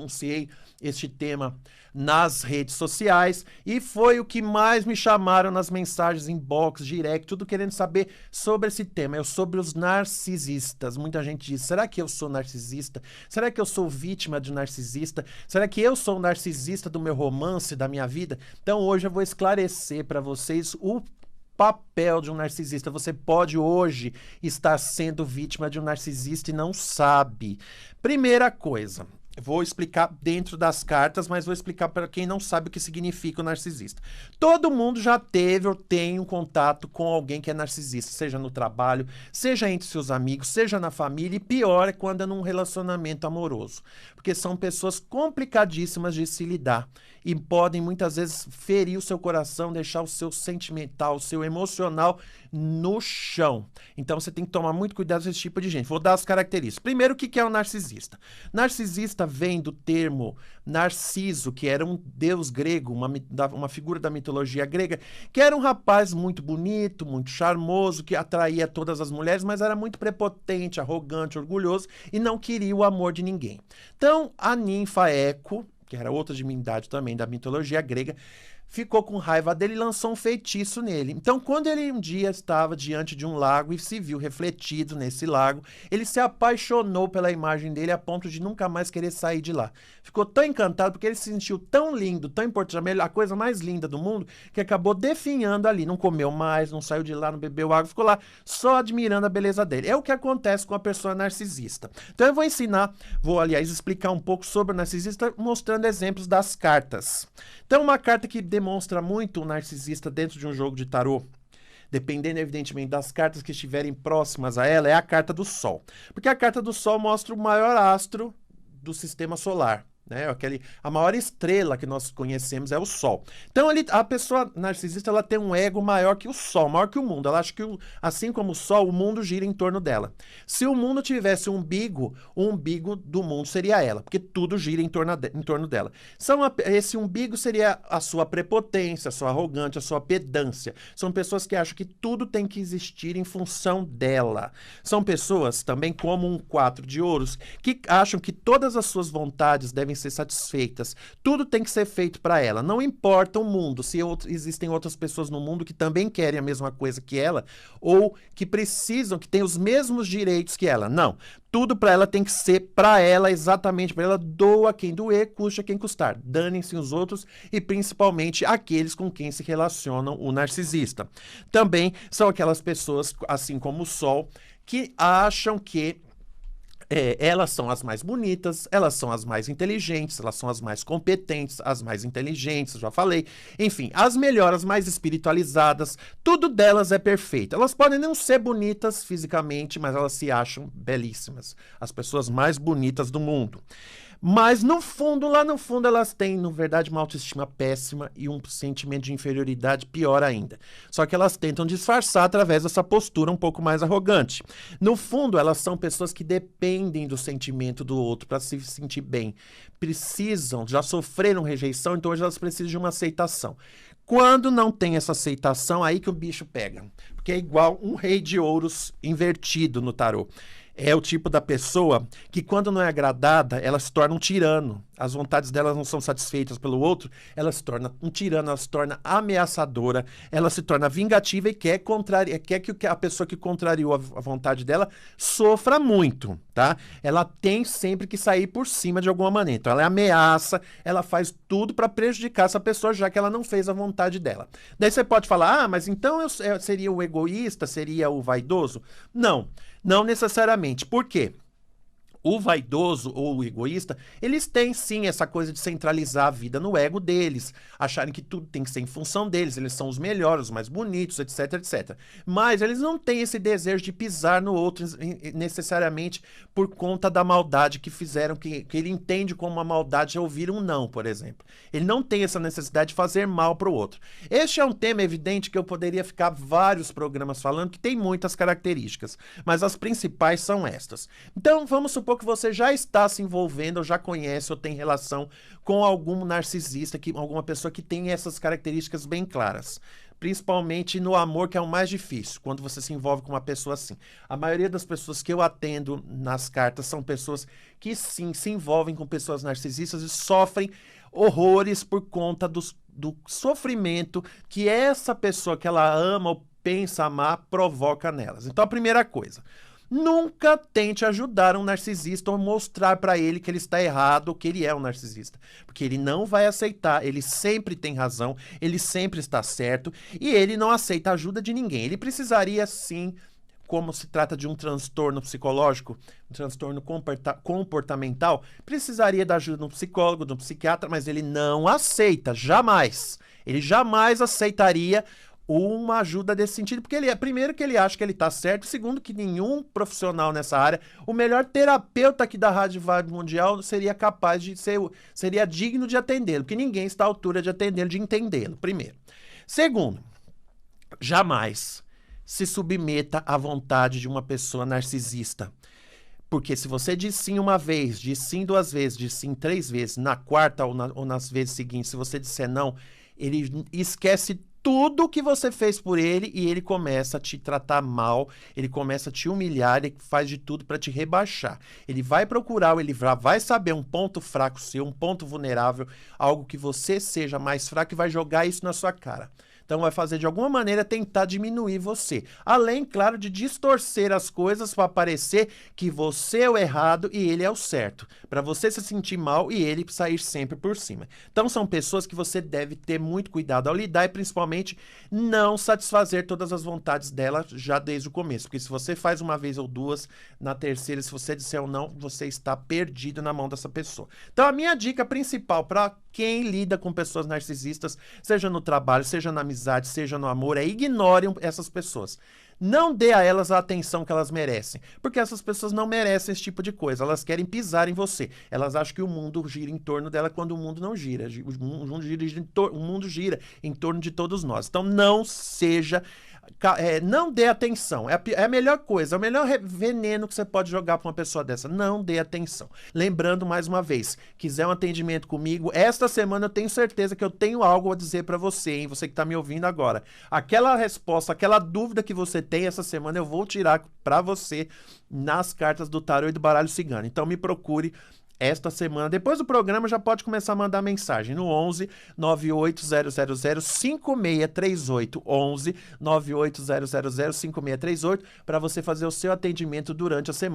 anunciei este tema nas redes sociais e foi o que mais me chamaram nas mensagens, inbox, direct, tudo querendo saber sobre esse tema, sobre os narcisistas. Muita gente diz, será que eu sou narcisista? Será que eu sou vítima de narcisista? Será que eu sou o narcisista do meu romance, da minha vida? Então hoje eu vou esclarecer para vocês o papel de um narcisista. Você pode hoje estar sendo vítima de um narcisista e não sabe. Primeira coisa, vou explicar dentro das cartas, mas vou explicar para quem não sabe o que significa o narcisista. Todo mundo já teve ou tem um contato com alguém que é narcisista, seja no trabalho, seja entre seus amigos, seja na família, e pior é quando é num relacionamento amoroso, porque são pessoas complicadíssimas de se lidar e podem muitas vezes ferir o seu coração, deixar o seu sentimental, o seu emocional no chão. Então você tem que tomar muito cuidado com esse tipo de gente. Vou dar as características. Primeiro, o que é um narcisista? Narcisista vem do termo Narciso, que era um deus grego, uma figura da mitologia grega, que era um rapaz muito bonito, muito charmoso, que atraía todas as mulheres, mas era muito prepotente, arrogante, orgulhoso e não queria o amor de ninguém. Então, a ninfa Eco, que era outra divindade também da mitologia grega, ficou com raiva dele e lançou um feitiço nele. Então, quando ele um dia estava diante de um lago e se viu refletido nesse lago, ele se apaixonou pela imagem dele a ponto de nunca mais querer sair de lá. Ficou tão encantado porque ele se sentiu tão lindo, tão importante, a coisa mais linda do mundo, que acabou definhando ali. Não comeu mais, não saiu de lá, não bebeu água, ficou lá só admirando a beleza dele. É o que acontece com a pessoa narcisista. Então, eu vou, aliás, explicar um pouco sobre o narcisista, mostrando exemplos das cartas. Então, uma carta que demonstra muito o narcisista dentro de um jogo de tarô, dependendo, evidentemente, das cartas que estiverem próximas a ela, é a carta do Sol. Porque a carta do Sol mostra o maior astro do sistema solar. Né? A maior estrela que nós conhecemos é o Sol. Então, a pessoa narcisista ela tem um ego maior que o Sol, maior que o mundo. Ela acha que, assim como o Sol, o mundo gira em torno dela. Se o mundo tivesse um umbigo, o umbigo do mundo seria ela, porque tudo gira em torno dela. Esse umbigo seria a sua prepotência, a sua arrogância, a sua pedância. São pessoas que acham que tudo tem que existir em função dela. São pessoas também como um 4 de ouros, que acham que todas as suas vontades devem ser satisfeitas. Tudo tem que ser feito para ela. Não importa o mundo, se existem outras pessoas no mundo que também querem a mesma coisa que ela, ou que precisam, que têm os mesmos direitos que ela. Não. Tudo para ela tem que ser para ela, exatamente para ela. Doa quem doer, custa quem custar. Danem-se os outros e principalmente aqueles com quem se relacionam o narcisista. Também são aquelas pessoas, assim como o Sol, que acham que elas são as mais bonitas, elas são as mais inteligentes, elas são as mais competentes, as mais inteligentes, já falei. Enfim, as melhores, as mais espiritualizadas, tudo delas é perfeito. Elas podem não ser bonitas fisicamente, mas elas se acham belíssimas. As pessoas mais bonitas do mundo. Mas no fundo, lá no fundo, elas têm, na verdade, uma autoestima péssima e um sentimento de inferioridade pior ainda. Só que elas tentam disfarçar através dessa postura um pouco mais arrogante. No fundo, elas são pessoas que dependem do sentimento do outro para se sentir bem. Já sofreram rejeição, então hoje elas precisam de uma aceitação. Quando não tem essa aceitação, aí que o bicho pega. Porque é igual um rei de ouros invertido no tarô. É o tipo da pessoa que, quando não é agradada, ela se torna um tirano. As vontades dela não são satisfeitas pelo outro, ela se torna um tirano, ela se torna ameaçadora, ela se torna vingativa e quer que a pessoa que contrariou a vontade dela sofra muito, tá? Ela tem sempre que sair por cima de alguma maneira. Então, ela ameaça, ela faz tudo para prejudicar essa pessoa, já que ela não fez a vontade dela. Daí você pode falar, mas então eu seria o egoísta, seria o vaidoso? Não. Não necessariamente. Por quê? O vaidoso ou o egoísta, eles têm sim essa coisa de centralizar a vida no ego deles, acharem que tudo tem que ser em função deles, eles são os melhores, os mais bonitos, etc, etc. Mas eles não têm esse desejo de pisar no outro necessariamente por conta da maldade que fizeram, que ele entende como uma maldade ouvir um não, por exemplo. Ele não tem essa necessidade de fazer mal para o outro. Este é um tema evidente que eu poderia ficar vários programas falando, que tem muitas características, mas as principais são estas. Então, vamos supor que você já está se envolvendo, ou já conhece, ou tem relação com algum narcisista, alguma pessoa que tem essas características bem claras. principalmente no amor, que é o mais difícil, quando você se envolve com uma pessoa assim. A maioria das pessoas que eu atendo nas cartas são pessoas que sim, se envolvem com pessoas narcisistas e sofrem horrores por conta do sofrimento que essa pessoa que ela ama ou pensa amar provoca nelas. Então, a primeira coisa, nunca tente ajudar um narcisista ou mostrar para ele que ele está errado ou que ele é um narcisista. Porque ele não vai aceitar, ele sempre tem razão, ele sempre está certo e ele não aceita ajuda de ninguém. Ele precisaria sim, como se trata de um transtorno psicológico, um transtorno comportamental, precisaria da ajuda de um psicólogo, de um psiquiatra, mas ele não aceita, jamais. Ele jamais aceitaria uma ajuda desse sentido, porque ele primeiro que ele acha que ele está certo, segundo que nenhum profissional nessa área, o melhor terapeuta aqui da Rádio Vibe Mundial seria capaz de seria digno de atendê-lo, porque ninguém está à altura de atendê-lo, de entendê-lo, primeiro. Segundo, jamais se submeta à vontade de uma pessoa narcisista. Porque se você diz sim uma vez, diz sim 2 vezes, diz sim 3 vezes, na quarta ou nas vezes seguintes, se você disser não, ele esquece tudo que você fez por ele e ele começa a te tratar mal, ele começa a te humilhar, ele faz de tudo para te rebaixar. Ele vai procurar, ele vai saber um ponto fraco seu, um ponto vulnerável, algo que você seja mais fraco e vai jogar isso na sua cara. Então vai fazer de alguma maneira tentar diminuir você. Além, claro, de distorcer as coisas para parecer que você é o errado e ele é o certo. Para você se sentir mal e ele sair sempre por cima. Então são pessoas que você deve ter muito cuidado ao lidar e principalmente não satisfazer todas as vontades dela já desde o começo. Porque se você faz uma vez ou 2, na terceira, se você disser ou não, você está perdido na mão dessa pessoa. Então a minha dica principal para quem lida com pessoas narcisistas, seja no trabalho, seja na amizade, seja no amor, é ignorem essas pessoas. Não dê a elas a atenção que elas merecem, porque essas pessoas não merecem esse tipo de coisa, elas querem pisar em você. Elas acham que o mundo gira em torno dela quando o mundo não gira. O mundo gira em torno de todos nós. Então não seja... não dê atenção, é a melhor coisa, é o melhor veneno que você pode jogar para uma pessoa dessa, não dê atenção. Lembrando mais uma vez, quiser um atendimento comigo, esta semana eu tenho certeza que eu tenho algo a dizer para você, hein? Você que está me ouvindo agora. Aquela resposta, aquela dúvida que você tem essa semana, eu vou tirar para você nas cartas do tarô e do baralho cigano. Então me procure esta semana. Depois do programa já pode começar a mandar mensagem no 11 98000 5638, 11 98000 5638 para você fazer o seu atendimento durante a semana.